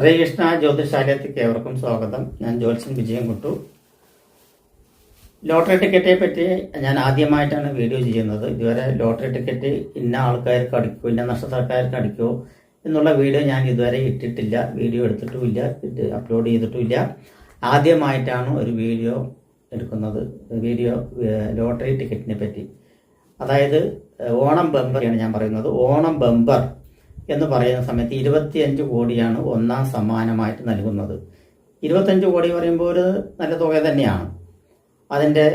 ശ്രീകൃഷ്ണ ജ്യോതിഷാലയത്തിലേക്ക് ഏവർക്കും സ്വാഗതം. ഞാൻ ജ്യോത്സ്യൻ വിജയൻകുട്ടു. ലോട്ടറി ടിക്കറ്റിനെ പറ്റി ഞാൻ ആദ്യമായിട്ടാണ് വീഡിയോ ചെയ്യുന്നത്. ഇതുവരെ ലോട്ടറി ടിക്കറ്റ് ഇന്ന ആൾക്കാർക്ക് അടിക്കുമോ, ഇന്ന നക്ഷത്രക്കാർക്ക് അടിക്കുമോ എന്നുള്ള വീഡിയോ ഞാൻ ഇതുവരെ ഇട്ടിട്ടില്ല, വീഡിയോ എടുത്തിട്ടുമില്ല, അപ്ലോഡ് ചെയ്തിട്ടുമില്ല. ആദ്യമായിട്ടാണ് ഒരു വീഡിയോ എടുക്കുന്നത്. ലോട്ടറി ടിക്കറ്റിനെ പറ്റി, അതായത് ഓണം ബമ്പറാണ് ഞാൻ പറയുന്നത്. ഓണം ബമ്പർ എന്ന് പറയുന്ന സമയത്ത് 25 കോടിയാണ് ഒന്നാം സമ്മാനമായിട്ട് നൽകുന്നത്. 25 കോടി പറയുമ്പോൾ ഒരു നല്ല തുക തന്നെയാണ്. അതിൻ്റെ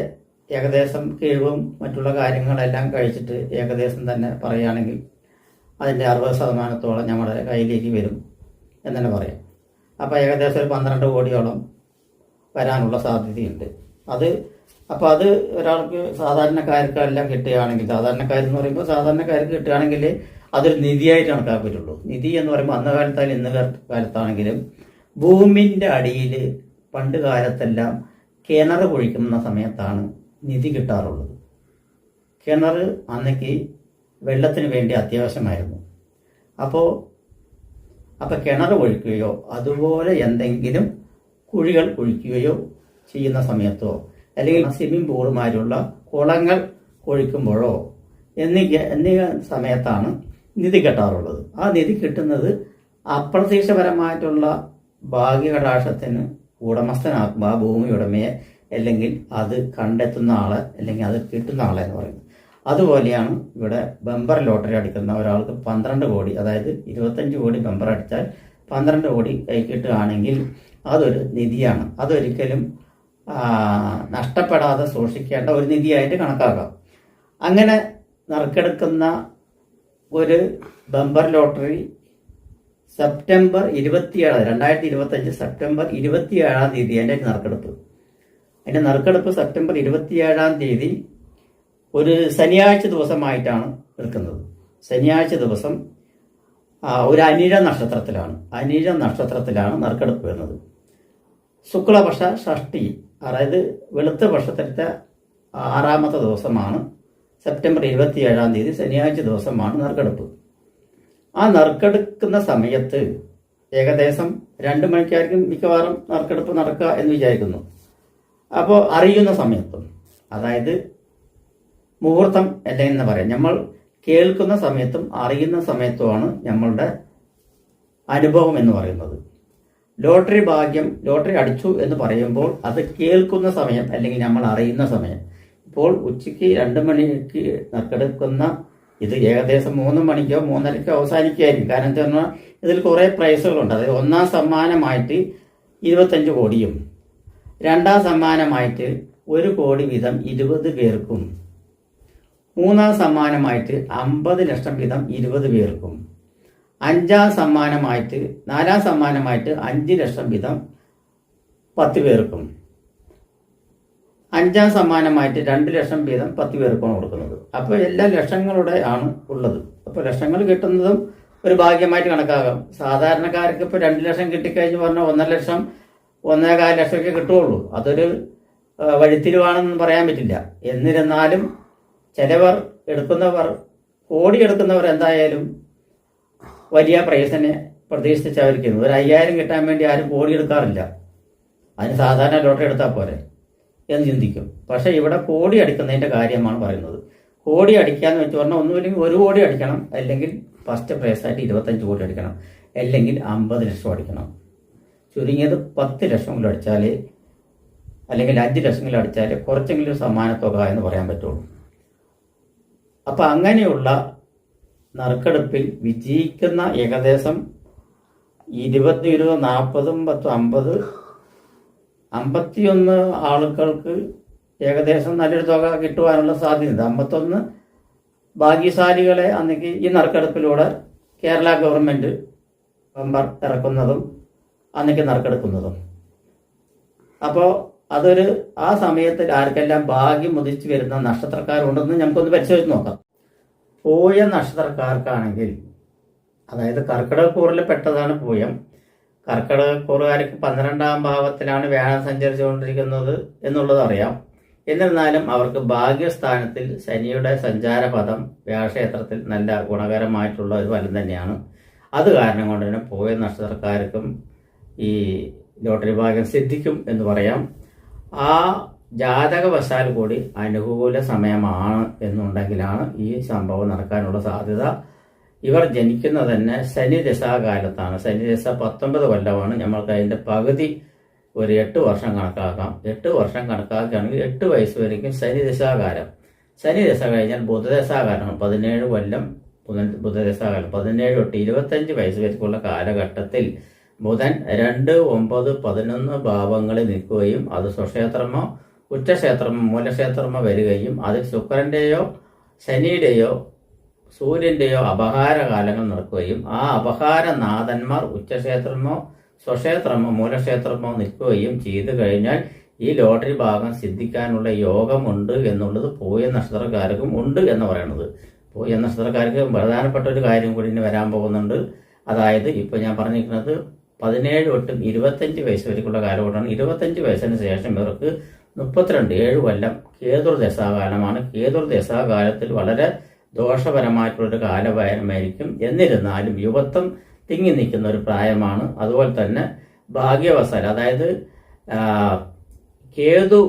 ഏകദേശം കിഴിവും മറ്റുള്ള കാര്യങ്ങളെല്ലാം കഴിച്ചിട്ട് ഏകദേശം തന്നെ പറയുകയാണെങ്കിൽ അതിൻ്റെ 60% നമ്മുടെ കയ്യിലേക്ക് വരും എന്ന് തന്നെ പറയാം. അപ്പോൾ ഏകദേശം ഒരു 12 കോടിയോളം വരാനുള്ള സാധ്യതയുണ്ട്. അത് ഒരാൾക്ക് സാധാരണക്കാർക്കെല്ലാം കിട്ടുകയാണെങ്കിൽ, സാധാരണക്കാരെന്ന് പറയുമ്പോൾ സാധാരണക്കാർക്ക് കിട്ടുകയാണെങ്കിൽ അതൊരു നിധിയായിട്ട് കണക്കാക്കാൻ പറ്റുള്ളൂ. നിധി എന്ന് പറയുമ്പോൾ അന്ന് കാലത്തായാലും ഇന്ന് കാലത്താണെങ്കിലും ഭൂമിൻ്റെ അടിയിൽ പണ്ട് കാലത്തെല്ലാം കിണർ കുഴിക്കുന്ന സമയത്താണ് നിധി കിട്ടാറുള്ളത്. കിണർ അന്നേക്ക് വെള്ളത്തിന് വേണ്ടി അത്യാവശ്യമായിരുന്നു. അപ്പോൾ കിണർ കുഴിക്കുകയോ അതുപോലെ എന്തെങ്കിലും കുഴികൾ കുഴിക്കുകയോ ചെയ്യുന്ന സമയത്തോ അല്ലെങ്കിൽ സ്വിമ്മിംഗ് പൂളുമാരുള്ള കുളങ്ങൾ കുഴിക്കുമ്പോഴോ എന്നീ സമയത്താണ് നിധി കിട്ടാറുള്ളത്. ആ നിധി കിട്ടുന്നത് അപ്രതീക്ഷിതപരമായിട്ടുള്ള ഭാഗ്യകടാക്ഷത്തിന് ഉടമസ്ഥനാക്കും ആ ഭൂമി ഉടമയെ, അല്ലെങ്കിൽ അത് കണ്ടെത്തുന്ന ആളെ, അല്ലെങ്കിൽ അത് കിട്ടുന്ന ആളെ എന്ന് പറയുന്നത്. അതുപോലെയാണ് ഇവിടെ ബമ്പർ ലോട്ടറി അടിക്കുന്ന ഒരാൾക്ക് 12 കോടി, അതായത് 25 കോടി ബമ്പർ അടിച്ചാൽ 12 കോടി കൈ കിട്ടുകയാണെങ്കിൽ അതൊരു നിധിയാണ്. അതൊരിക്കലും നഷ്ടപ്പെടാതെ സൂക്ഷിക്കേണ്ട ഒരു നിധിയായിട്ട് കണക്കാക്കാം. അങ്ങനെ നറുക്കെടുക്കുന്ന ഒരു ബമ്പർ ലോട്ടറി സെപ്റ്റംബർ 27, 2025 സെപ്റ്റംബർ 27-ാം തീയതി അതിൻ്റെ നറുക്കെടുപ്പ് സെപ്റ്റംബർ 27-ാം തീയതി ഒരു ശനിയാഴ്ച ദിവസമായിട്ടാണ് എടുക്കുന്നത്. ശനിയാഴ്ച ദിവസം ഒരു അനിഴ നക്ഷത്രത്തിലാണ് നറുക്കെടുപ്പ് വരുന്നത്. ശുക്ലപക്ഷ ഷഷ്ടി, അതായത് വെളുത്ത പക്ഷത്തിലത്തെ 6ാമത്തെ ദിവസമാണ് സെപ്റ്റംബർ 27-ാം തീയതി ശനിയാഴ്ച ദിവസമാണ് നറുക്കെടുപ്പ്. ആ നറുക്കെടുക്കുന്ന സമയത്ത് ഏകദേശം 2 മണിക്കായിരിക്കും മിക്കവാറും നറുക്കെടുപ്പ് നടക്കുക എന്ന് വിചാരിക്കുന്നു. അപ്പോൾ അറിയുന്ന സമയത്തും, അതായത് മുഹൂർത്തം അല്ലെങ്കിൽ പറയാം, നമ്മൾ കേൾക്കുന്ന സമയത്തും അറിയുന്ന സമയത്തുമാണ് നമ്മളുടെ അനുഭവം എന്ന് പറയുന്നത്. ലോട്ടറി ഭാഗ്യം, ലോട്ടറി അടിച്ചു എന്ന് പറയുമ്പോൾ അത് കേൾക്കുന്ന സമയം അല്ലെങ്കിൽ നമ്മൾ അറിയുന്ന സമയം. ഇപ്പോൾ ഉച്ചയ്ക്ക് 2 മണിക്ക് നറുക്കെടുക്കുന്ന ഇത് ഏകദേശം 3 മണിക്കോ 3:30-ക്കോ അവസാനിക്കുകയായിരിക്കും. കാരണം എന്താ പറഞ്ഞാൽ ഇതിൽ കുറേ പ്രൈസുകളുണ്ട്. അതായത് ഒന്നാം സമ്മാനമായിട്ട് 25 കോടിയും 2ാം സമ്മാനമായിട്ട് 1 കോടി വീതം 20 പേർക്കും, 3ാം സമ്മാനമായിട്ട് 50 ലക്ഷം വീതം 20 പേർക്കും, 5ാം സമ്മാനമായിട്ട് 4ാം സമ്മാനമായിട്ട് 5 ലക്ഷം വീതം 10 പേർക്കും, 5ാം സമ്മാനമായിട്ട് 2 ലക്ഷം വീതം 10 പേർക്കാണ് കൊടുക്കുന്നത്. അപ്പോൾ എല്ലാ ലക്ഷങ്ങളുടെ ആണ് ഉള്ളത്. അപ്പോൾ ലക്ഷങ്ങൾ കിട്ടുന്നതും ഒരു ഭാഗ്യമായിട്ട് കണക്കാകാം. സാധാരണക്കാർക്ക് ഇപ്പോൾ 2 ലക്ഷം കിട്ടിക്കഴിഞ്ഞ് പറഞ്ഞാൽ 1.5 ലക്ഷം 1.25 ലക്ഷമൊക്കെ കിട്ടുകയുള്ളൂ. അതൊരു വഴിത്തിരിവാണെന്ന് പറയാൻ പറ്റില്ല. എന്നിരുന്നാലും ചിലവർ കോടി എടുക്കുന്നവർ എന്തായാലും വലിയ പ്രൈസിനെ പ്രതീക്ഷിച്ചായിരിക്കുന്നു. ഒരു 5000 കിട്ടാൻ വേണ്ടി ആരും കോടി എടുക്കാറില്ല. അതിന് സാധാരണ ലോട്ടറി എടുത്താൽ പോരെ എന്ന് ചിന്തിക്കും. പക്ഷേ ഇവിടെ കോടി അടിക്കുന്നതിൻ്റെ കാര്യമാണ് പറയുന്നത്. കോടി അടിക്കാന്ന് വെച്ച് പറഞ്ഞാൽ ഒന്നുമില്ലെങ്കിൽ 1 കോടി അടിക്കണം, അല്ലെങ്കിൽ ഫസ്റ്റ് പ്രൈസായിട്ട് 25 കോടി അടിക്കണം, അല്ലെങ്കിൽ 50 ലക്ഷം അടിക്കണം. ചുരുങ്ങിയത് 10 ലക്ഷമെങ്കിലും അടിച്ചാൽ, അല്ലെങ്കിൽ 5 ലക്ഷമെങ്കിലും അടിച്ചാൽ കുറച്ചെങ്കിലും സമ്മാനത്തുക എന്ന് പറയാൻ പറ്റുള്ളൂ. അപ്പം അങ്ങനെയുള്ള നറുക്കെടുപ്പിൽ വിജയിക്കുന്ന ഏകദേശം 20, 40, 10, 51 ആളുകൾക്ക് ഏകദേശം നല്ലൊരു തുക കിട്ടുവാനുള്ള സാധ്യതയുണ്ട്. 51 ഭാഗ്യശാലികളെ അന്നേക്ക് ഈ നറുക്കെടുപ്പിലൂടെ കേരള ഗവൺമെൻറ് ബമ്പർ ഇറക്കുന്നതും അന്നേക്ക് നറുക്കെടുക്കുന്നതും. അപ്പോൾ ആ സമയത്ത് ആർക്കെല്ലാം ഭാഗ്യം ഉദിച്ചു വരുന്ന നക്ഷത്രക്കാരുണ്ടെന്ന് നമുക്കൊന്ന് പരിശോധിച്ച് നോക്കാം. പൂയ നക്ഷത്രക്കാർക്കാണെങ്കിൽ, അതായത് കർക്കിടകക്കൂറിൽ പെട്ടതാണ് പൂയം. കർക്കിടകക്കൂറുകാർക്ക് 12ാം ഭാവത്തിലാണ് വ്യാഴം സഞ്ചരിച്ചുകൊണ്ടിരിക്കുന്നത് എന്നുള്ളത് അറിയാം. എന്നിരുന്നാലും അവർക്ക് ഭാഗ്യസ്ഥാനത്തിൽ ശനിയുടെ സഞ്ചാരപഥം വ്യാഴക്ഷേത്രത്തിൽ നല്ല ഗുണകരമായിട്ടുള്ള ഒരു ഫലം തന്നെയാണ്. അത് കാരണം കൊണ്ട് തന്നെ പൂയ നക്ഷത്രക്കാർക്കും ഈ ലോട്ടറി ഭാഗ്യം സിദ്ധിക്കും എന്ന് പറയാം. ആ ജാതകവശാൽ കൂടി അനുകൂല സമയമാണ് എന്നുണ്ടെങ്കിലാണ് ഈ സംഭവം നടക്കാനുള്ള സാധ്യത. ഇവർ ജനിക്കുന്നത് തന്നെ ശനി ദശാകാലത്താണ്. ശനി ദശ 19 കൊല്ലമാണ്. നമ്മൾക്ക് അതിന്റെ പകുതി ഒരു 8 വർഷം കണക്കാക്കാം. 8 വർഷം കണക്കാക്കുകയാണെങ്കിൽ 8 വയസ്സ് വരയ്ക്കും ശനി ദശാകാലം. ശനി ദശ കഴിഞ്ഞാൽ ബുധദശാകാലമാണ്. 17 കൊല്ലം ബുധദശാകാലം. 17 തൊട്ട് 25 വയസ്സ് വരെയുള്ള കാലഘട്ടത്തിൽ ബുധൻ 2, 9, 11 ഭാവങ്ങളിൽ നിൽക്കുകയും അത് സ്വക്ഷേത്രമോ ഉച്ചക്ഷേത്രമോ മൂലക്ഷേത്രമോ വരികയും അതിൽ ശുക്രന്റെയോ ശനിയുടെയോ സൂര്യന്റെയോ അപഹാരകാലങ്ങൾ നടക്കുകയും ആ അപഹാരനാഥന്മാർ ഉച്ചക്ഷേത്രമോ സ്വക്ഷേത്രമോ മൂലക്ഷേത്രമോ നിൽക്കുകയും ചെയ്തു കഴിഞ്ഞാൽ ഈ ലോട്ടറി ഭാഗം സിദ്ധിക്കാനുള്ള യോഗമുണ്ട് എന്നുള്ളത് പൂയ നക്ഷത്രക്കാർക്കും ഉണ്ട് എന്ന് പറയുന്നത്. പൂയ നക്ഷത്രക്കാർക്ക് പ്രധാനപ്പെട്ട ഒരു കാര്യം കൂടി ഇനി വരാൻ പോകുന്നുണ്ട്. അതായത് ഇപ്പൊ ഞാൻ പറഞ്ഞിരിക്കുന്നത് 17 തൊട്ടും 25 വയസ്സ് വരെയുള്ള കാലഘട്ടമാണ്. 25 വയസ്സിന് ശേഷം ഇവർക്ക് 32 7 കൊല്ലം കേതുർ ദശാകാലമാണ്. കേതുർ ദശാകാലത്തിൽ വളരെ ദോഷപരമായിട്ടുള്ളൊരു കാലവായനമായിരിക്കും. എന്നിരുന്നാലും യുവത്വം തിങ്ങി നിൽക്കുന്ന ഒരു പ്രായമാണ്. അതുപോലെ തന്നെ ഭാഗ്യവശാൽ അതായത് കേതു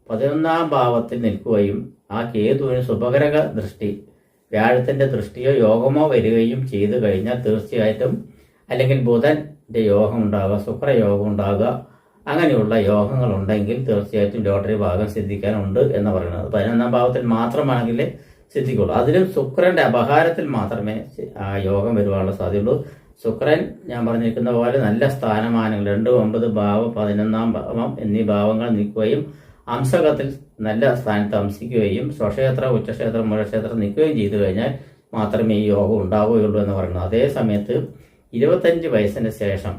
11ാം ഭാവത്തിൽ നിൽക്കുകയും ആ കേതുവിന് ശുഭകരക ദൃഷ്ടി വ്യാഴത്തിന്റെ ദൃഷ്ടിയോ യോഗമോ വരികയും ചെയ്തു കഴിഞ്ഞാൽ തീർച്ചയായിട്ടും അല്ലെങ്കിൽ ബുധന്റെ യോഗം ഉണ്ടാകുക, ശുക്രയോഗം ഉണ്ടാകുക, അങ്ങനെയുള്ള യോഗങ്ങൾ ഉണ്ടെങ്കിൽ തീർച്ചയായിട്ടും ലോട്ടറി ഭാഗം സിദ്ധിക്കാനുണ്ട് എന്ന് പറയുന്നത്. 11ാം ഭാവത്തിൽ മാത്രമാണെങ്കിൽ സിദ്ധിക്കുള്ളൂ. അതിലും ശുക്രന്റെ അപഹാരത്തിൽ മാത്രമേ ആ യോഗം വരുവാനുള്ള സാധ്യതയുള്ളൂ. ശുക്രൻ ഞാൻ പറഞ്ഞിരിക്കുന്ന പോലെ നല്ല സ്ഥാനമാനങ്ങൾ 2, 9 ഭാവം 11ാം ഭാവം എന്നീ ഭാവങ്ങൾ നിൽക്കുകയും അംശകത്തിൽ നല്ല സ്ഥാനത്ത് അംശിക്കുകയും സ്വക്ഷേത്ര ഉച്ചക്ഷേത്രം മൂലക്ഷേത്രം നിൽക്കുകയും ചെയ്തു കഴിഞ്ഞാൽ മാത്രമേ ഈ യോഗം ഉണ്ടാവുകയുള്ളൂ എന്ന് പറയുന്നത്. അതേ സമയത്ത് 25 വയസ്സിന് ശേഷം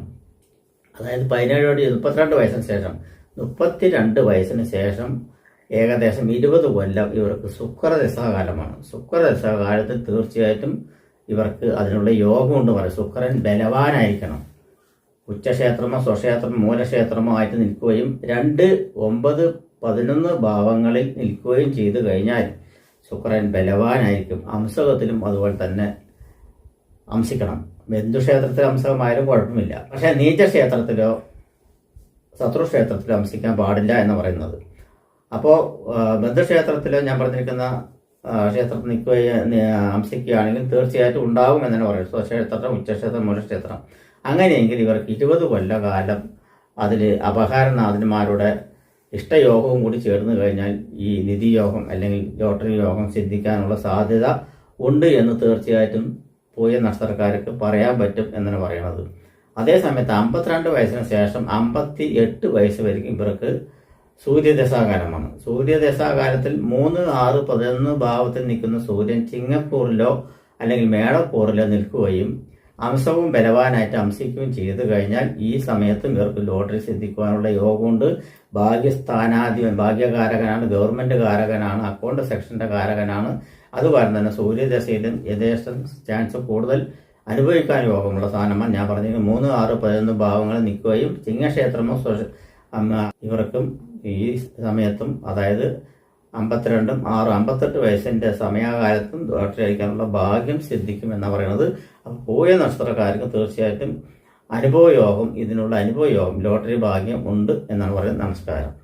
അതായത് 17 32 വയസ്സിന് ശേഷം 32 വയസ്സിന് ശേഷം ഏകദേശം 20 കൊല്ലം ഇവർക്ക് ശുക്രദശാകാലമാണ്. ശുക്രദശാകാലത്തിൽ തീർച്ചയായിട്ടും ഇവർക്ക് അതിനുള്ള യോഗമുണ്ട് പറയും. ശുക്രൻ ബലവാനായിരിക്കണം. ഉച്ചക്ഷേത്രമോ സ്വക്ഷേത്രമോ മൂലക്ഷേത്രമോ ആയിട്ട് നിൽക്കുകയും 2, 9, 11 ഭാവങ്ങളിൽ നിൽക്കുകയും ചെയ്തു കഴിഞ്ഞാൽ ശുക്രൻ ബലവാനായിരിക്കും. അംശകത്തിലും അതുപോലെ തന്നെ അംശിക്കണം. ബന്ധുക്ഷേത്രത്തിൽ അംശകമായാലും കുഴപ്പമില്ല. പക്ഷെ നീചക്ഷേത്രത്തിലോ ശത്രുക്ഷേത്രത്തിലോ അംശിക്കാൻ പാടില്ല എന്ന് പറയുന്നത്. അപ്പോൾ ബന്ധുക്ഷേത്രത്തിലോ ഞാൻ പറഞ്ഞിരിക്കുന്ന ക്ഷേത്രത്തിൽ നിൽക്കുകയും അംശിക്കുകയാണെങ്കിൽ തീർച്ചയായിട്ടും ഉണ്ടാകും എന്നാണ് പറയുന്നത്. സ്വക്ഷേത്രം ഉച്ചക്ഷേത്രം മൂലക്ഷേത്രം. അങ്ങനെയെങ്കിൽ ഇവർക്ക് 20 കൊല്ലകാലം അതിൽ അപഹാരനാഥന്മാരുടെ ഇഷ്ടയോഗവും കൂടി ചേർന്ന് കഴിഞ്ഞാൽ ഈ നിധിയോഗം അല്ലെങ്കിൽ ലോട്ടറി യോഗം സിദ്ധിക്കാനുള്ള സാധ്യത ഉണ്ട് എന്ന് തീർച്ചയായിട്ടും പൂയ നക്ഷത്രക്കാർക്ക് പറയാൻ പറ്റും എന്നാണ് പറയുന്നത്. അതേസമയത്ത് 52 വയസ്സിന് ശേഷം 58 വയസ്സ് വരെയും ഇവർക്ക് സൂര്യദശാകാലമാണ്. സൂര്യദശാകാലത്തിൽ 3, 6, 11 ഭാവത്തിൽ നിൽക്കുന്ന സൂര്യൻ ചിങ്ങക്കൂറിലോ അല്ലെങ്കിൽ മേടക്കൂറിലോ നിൽക്കുകയും അംശവും ബലവാനായിട്ട് അംശിക്കുകയും ചെയ്തു കഴിഞ്ഞാൽ ഈ സമയത്തും ഇവർക്ക് ലോട്ടറി സിദ്ധിക്കുവാനുള്ള യോഗമുണ്ട്. ഭാഗ്യസ്ഥാനാധിപൻ ഭാഗ്യകാരകനാണ്, ഗവൺമെന്റ് കാരകനാണ്, അക്കൗണ്ട് സെക്ഷന്റെ കാരകനാണ്. അതുപോലെ തന്നെ സൂര്യദശയിലും യഥേഷ്ടം ചാൻസ് കൂടുതൽ അനുഭവിക്കാൻ യോഗമുള്ള സാധനമാണ്. ഞാൻ പറഞ്ഞിരിക്കുന്നത് 3, 6, 11 ഭാവങ്ങളിൽ നിൽക്കുകയും ചിങ്ങക്ഷേത്രമോ ഇവർക്കും ഈ സമയത്തും അതായത് 52, 6, 58 വയസ്സിന്റെ സമയകാലത്തും ലോട്ടറി അടിക്കാനുള്ള ഭാഗ്യം സിദ്ധിക്കും എന്നാണ് പറയുന്നത്. അപ്പോൾ പൂയ നക്ഷത്രക്കാർക്ക് തീർച്ചയായിട്ടും അനുഭവയോഗം ഇതിനുള്ള അനുഭവയോഗം ലോട്ടറി ഭാഗ്യം ഉണ്ട് എന്നാണ് പറയുന്നത്. നമസ്കാരം.